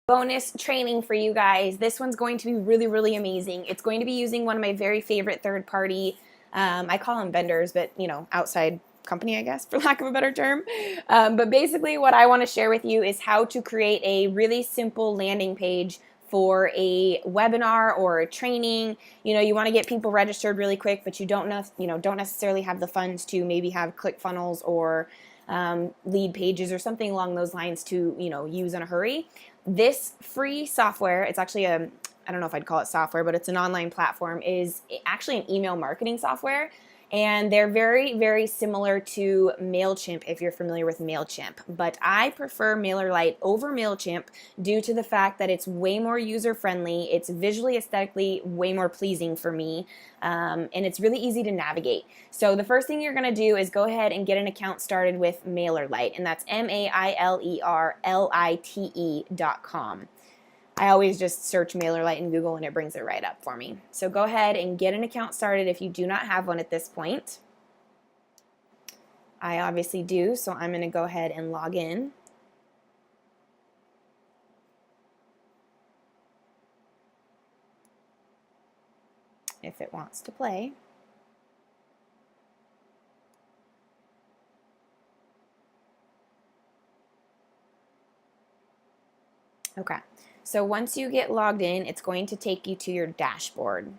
Bonus training for you guys. This one's going to be really, really amazing. It's going to be using one of my very favorite third-party, I call them vendors, but outside company, I guess, for lack of a better term. But basically what I want to share with you is how to create a really simple landing page for a webinar or a training. You want to get people registered really quick, but you don't necessarily have the funds to maybe have ClickFunnels or lead pages or something along those lines to use in a hurry. This free software, it's actually I don't know if I'd call it software, but it's an online platform, is actually an email marketing software. And they're very, very similar to MailChimp if you're familiar with MailChimp. But I prefer MailerLite over MailChimp due to the fact that it's way more user-friendly, it's visually, aesthetically way more pleasing for me, and it's really easy to navigate. So the first thing you're going to do is go ahead and get an account started with MailerLite, and that's MailerLite.com. I always just search MailerLite in Google and it brings it right up for me. So go ahead and get an account started if you do not have one at this point. I obviously do, so I'm going to go ahead and log in. If it wants to play. Okay. So once you get logged in, it's going to take you to your dashboard.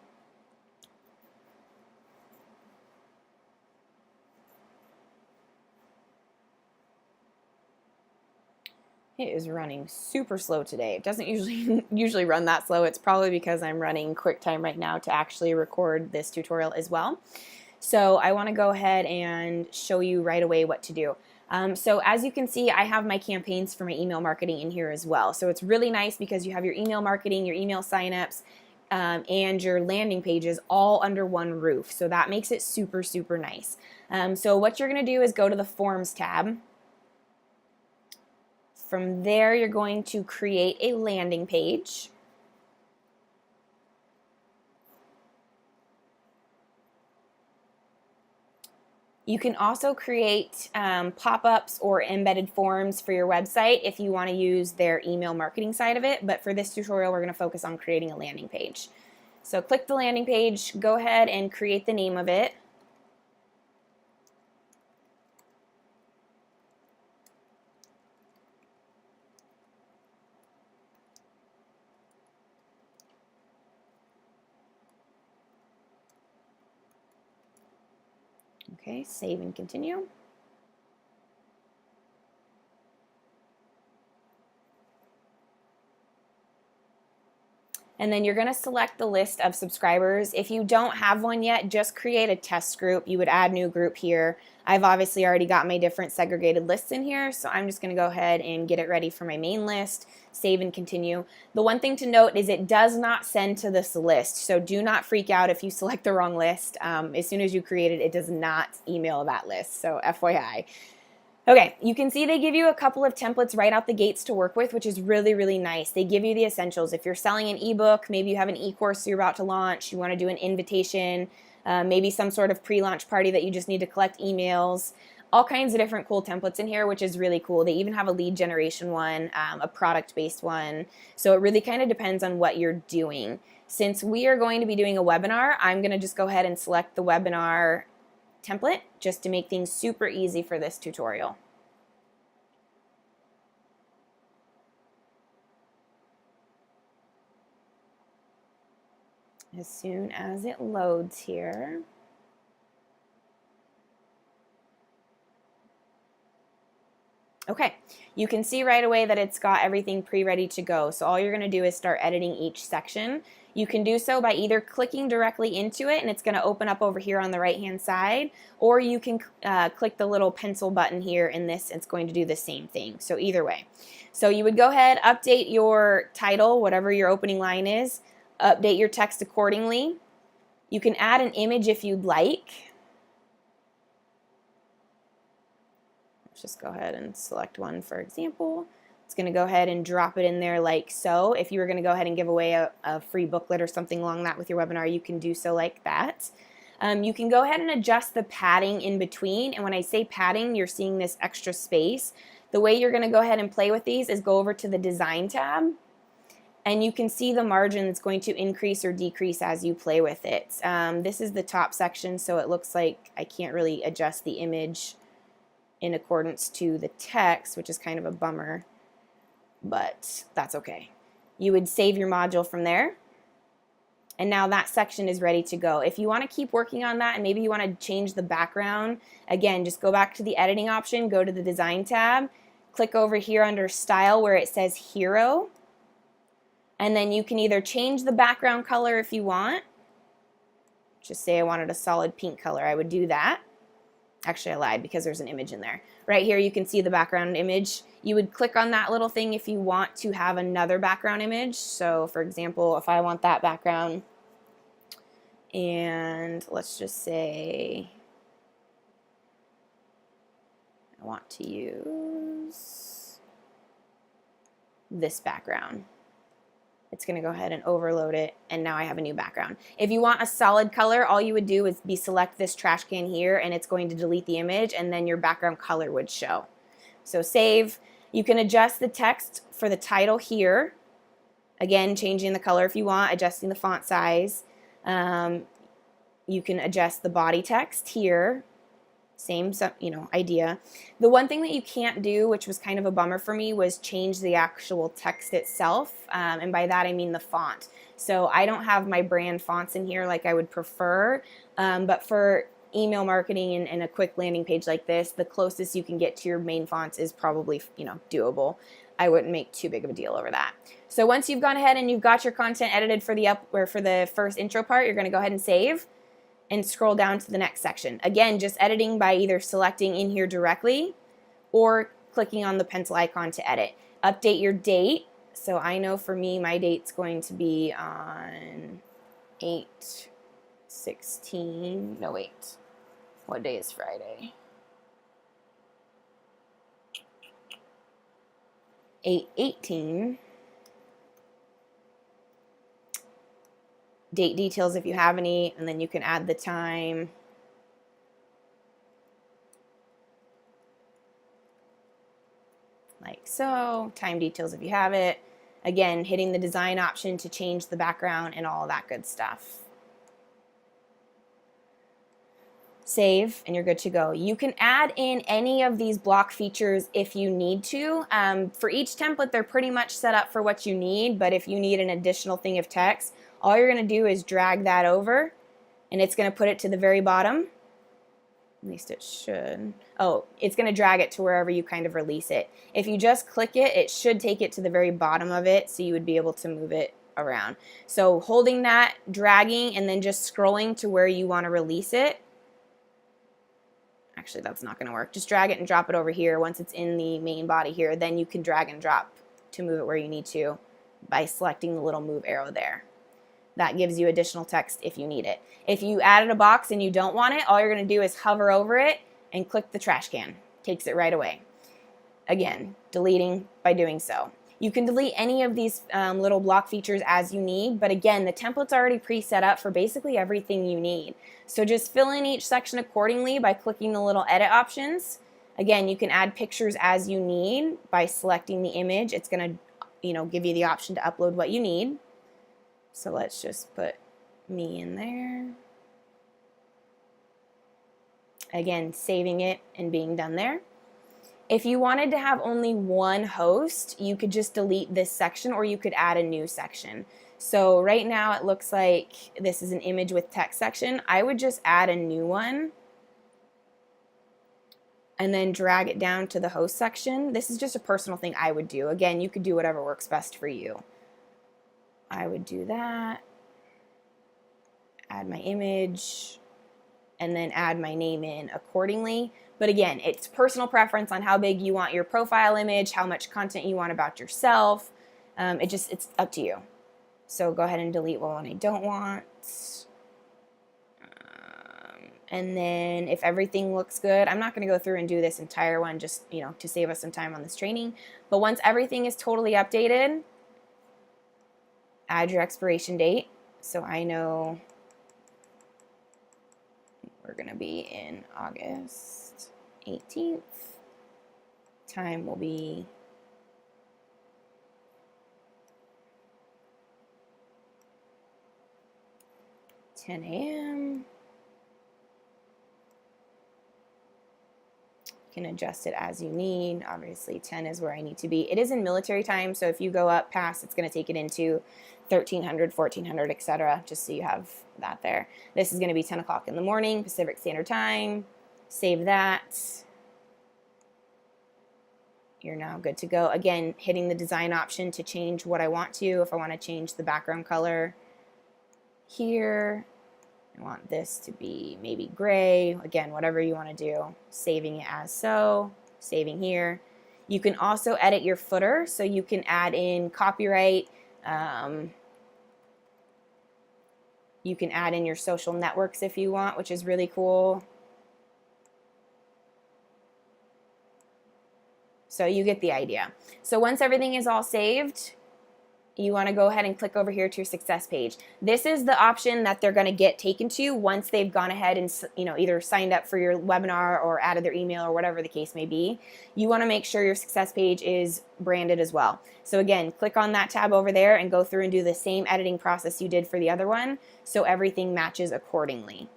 It is running super slow today. It doesn't usually run that slow. It's probably because I'm running QuickTime right now to actually record this tutorial as well. So I want to go ahead and show you right away what to do. So as you can see, I have my campaigns for my email marketing in here as well. So it's really nice because you have your email marketing, your email signups, and your landing pages all under one roof. So that makes it super, super nice. So what you're going to do is go to the Forms tab. From there, you're going to create a landing page. You can also create pop-ups or embedded forms for your website if you want to use their email marketing side of it, but for this tutorial we're going to focus on creating a landing page. So click the landing page, go ahead and create the name of it. Okay, save and continue. And then you're going to select the list of subscribers. If you don't have one yet, just create a test group. You would add new group here. I've obviously already got my different segregated lists in here, so I'm just going to go ahead and get it ready for my main list, save and continue. The one thing to note is it does not send to this list, so do not freak out if you select the wrong list. As soon as you create it, it does not email that list, so FYI. Okay, you can see they give you a couple of templates right out the gates to work with, which is really, really nice. They give you the essentials. If you're selling an ebook, maybe you have an e-course you're about to launch, you want to do an invitation, maybe some sort of pre-launch party that you just need to collect emails, all kinds of different cool templates in here, which is really cool. They even have a lead generation one, a product-based one, so it really kind of depends on what you're doing. Since we are going to be doing a webinar, I'm going to just go ahead and select the webinar template just to make things super easy for this tutorial. As soon as it loads here. Okay, you can see right away that it's got everything pre-ready to go. So all you're going to do is start editing each section. You can do so by either clicking directly into it and it's going to open up over here on the right hand side, or you can click the little pencil button here and it's going to do the same thing. So either way. So you would go ahead, update your title, whatever your opening line is, update your text accordingly. You can add an image if you'd like. Let's just go ahead and select one for example. It's going to go ahead and drop it in there like so. If you were going to go ahead and give away a free booklet or something along that with your webinar, you can do so like that. You can go ahead and adjust the padding in between, and when I say padding, you're seeing this extra space. The way you're going to go ahead and play with these is go over to the Design tab. and you can see the margin that's going to increase or decrease as you play with it. This is the top section, so it looks like I can't really adjust the image in accordance to the text, which is kind of a bummer, but that's okay. You would save your module from there, and now that section is ready to go. If you want to keep working on that and maybe you want to change the background, again, just go back to the editing option, go to the design tab, click over here under style where it says hero, and then you can either change the background color if you want. Just say I wanted a solid pink color, I would do that. Actually, I lied because there's an image in there. Right here you can see the background image. You would click on that little thing if you want to have another background image. So for example, if I want that background, and let's just say I want to use this background. It's going to go ahead and overload it, and now I have a new background. If you want a solid color, all you would do is select this trash can here, and it's going to delete the image, and then your background color would show. So save. You can adjust the text for the title here. Again, changing the color if you want, adjusting the font size. You can adjust the body text here. Same, idea. The one thing that you can't do, which was kind of a bummer for me, was change the actual text itself, and by that I mean the font. So I don't have my brand fonts in here like I would prefer, but for email marketing and a quick landing page like this, the closest you can get to your main fonts is probably, doable. I wouldn't make too big of a deal over that. So once you've gone ahead and you've got your content edited for the first intro part, you're going to go ahead and save and scroll down to the next section. Again, just editing by either selecting in here directly or clicking on the pencil icon to edit. Update your date. So I know for me, my date's going to be on 8/16. No, wait. What day is Friday? 8/18. Date details if you have any, and then you can add the time. Like so. Time details if you have it. Again, hitting the design option to change the background and all of that good stuff. Save, and you're good to go. You can add in any of these block features if you need to. For each template, they're pretty much set up for what you need, but if you need an additional thing of text, all you're going to do is drag that over, and it's going to put it to the very bottom. At least it should. Oh, it's going to drag it to wherever you kind of release it. If you just click it, it should take it to the very bottom of it, so you would be able to move it around. So holding that, dragging, and then just scrolling to where you want to release it. Actually, that's not going to work. Just drag it and drop it over here. Once it's in the main body here, then you can drag and drop to move it where you need to by selecting the little move arrow there. That gives you additional text if you need it. If you added a box and you don't want it, all you're going to do is hover over it and click the trash can. Takes it right away. Again, deleting by doing so. You can delete any of these little block features as you need, but again, the template's already pre-set up for basically everything you need. So just fill in each section accordingly by clicking the little edit options. Again, you can add pictures as you need by selecting the image. It's going to, give you the option to upload what you need. So let's just put me in there. Again, saving it and being done there. If you wanted to have only one host, you could just delete this section, or you could add a new section. So right now it looks like this is an image with text section. I would just add a new one and then drag it down to the host section. This is just a personal thing I would do. Again, you could do whatever works best for you. I would do that, add my image, and then add my name in accordingly. But again, it's personal preference on how big you want your profile image, how much content you want about yourself. It's up to you. So go ahead and delete one I don't want. And then if everything looks good, I'm not going to go through and do this entire one just, to save us some time on this training. But once everything is totally updated, add your expiration date. So I know we're going to be in August 18th. Time will be 10 a.m. You can adjust it as you need. Obviously 10 is where I need to be. It is in military time, so if you go up past, it's going to take it into 1300, 1400, etc., just so you have that there. This is going to be 10 o'clock in the morning, Pacific Standard Time. Save that. You're now good to go. Again, hitting the design option to change what I want to. If I want to change the background color here, I want this to be maybe gray. Again, whatever you want to do. Saving it as so. Saving here. You can also edit your footer, so you can add in copyright. You can add in your social networks if you want, which is really cool. So you get the idea. So once everything is all saved, you want to go ahead and click over here to your success page. This is the option that they're going to get taken to once they've gone ahead and either signed up for your webinar or added their email or whatever the case may be. You want to make sure your success page is branded as well. So again, click on that tab over there and go through and do the same editing process you did for the other one so everything matches accordingly.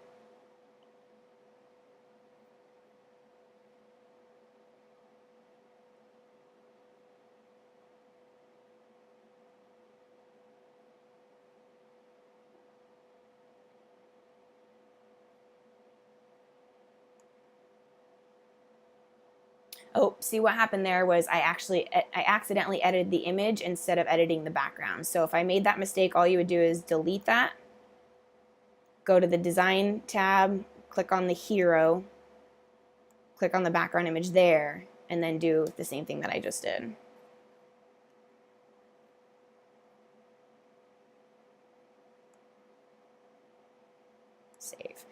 Oh, see what happened there was I accidentally edited the image instead of editing the background. So if I made that mistake, all you would do is delete that, go to the design tab, click on the hero, click on the background image there, and then do the same thing that I just did. Save.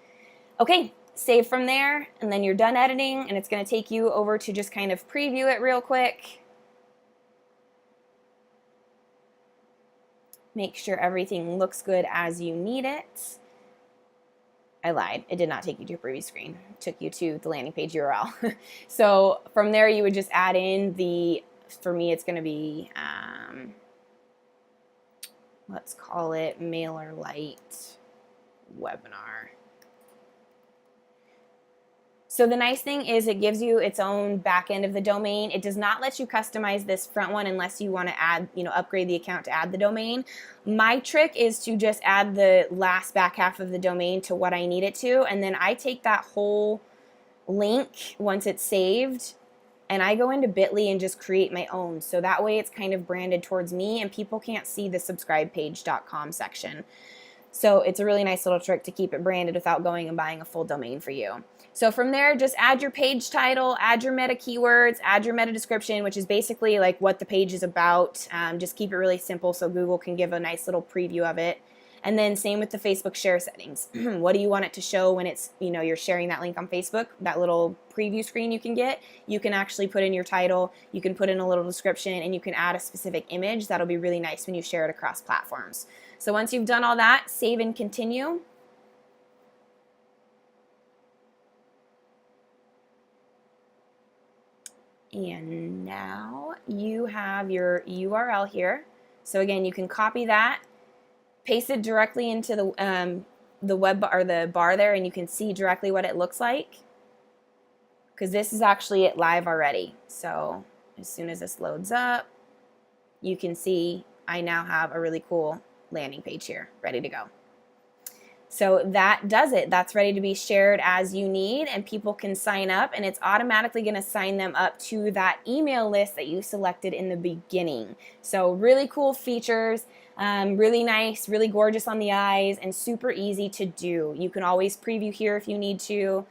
Okay. Save from there, and then you're done editing, and it's going to take you over to just kind of preview it real quick. Make sure everything looks good as you need it. I lied. It did not take you to a preview screen. It took you to the landing page URL. So from there, you would just add in for me, it's going to be, let's call it MailerLite webinar. So the nice thing is it gives you its own back end of the domain. It does not let you customize this front one unless you want to add, upgrade the account to add the domain. My trick is to just add the last back half of the domain to what I need it to, and then I take that whole link once it's saved, and I go into Bitly and just create my own. So that way it's kind of branded towards me and people can't see the subscribepage.com section. So it's a really nice little trick to keep it branded without going and buying a full domain for you. So from there, just add your page title, add your meta keywords, add your meta description, which is basically like what the page is about. Just keep it really simple so Google can give a nice little preview of it. And then same with the Facebook share settings. What do you want it to show when it's, you're sharing that link on Facebook, that little preview screen you can get? You can actually put in your title, you can put in a little description, and you can add a specific image. That'll be really nice when you share it across platforms. So once you've done all that, save and continue. And now you have your URL here. So again, you can copy that, paste it directly into the web or the bar there, and you can see directly what it looks like. Because this is actually it live already. So as soon as this loads up, you can see I now have a really cool landing page here, ready to go. So that does it. That's ready to be shared as you need, and people can sign up, and it's automatically going to sign them up to that email list that you selected in the beginning. So really cool features, really nice, really gorgeous on the eyes, and super easy to do. You can always preview here if you need to.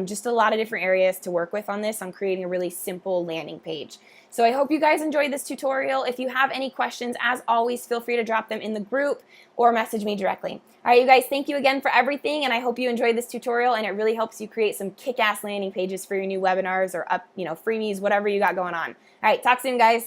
Just a lot of different areas to work with on this, on creating a really simple landing page. So I hope you guys enjoyed this tutorial. If you have any questions, as always, feel free to drop them in the group or message me directly. All right, you guys, thank you again for everything, and I hope you enjoyed this tutorial, and it really helps you create some kick-ass landing pages for your new webinars or freebies, whatever you got going on. All right, talk soon, guys.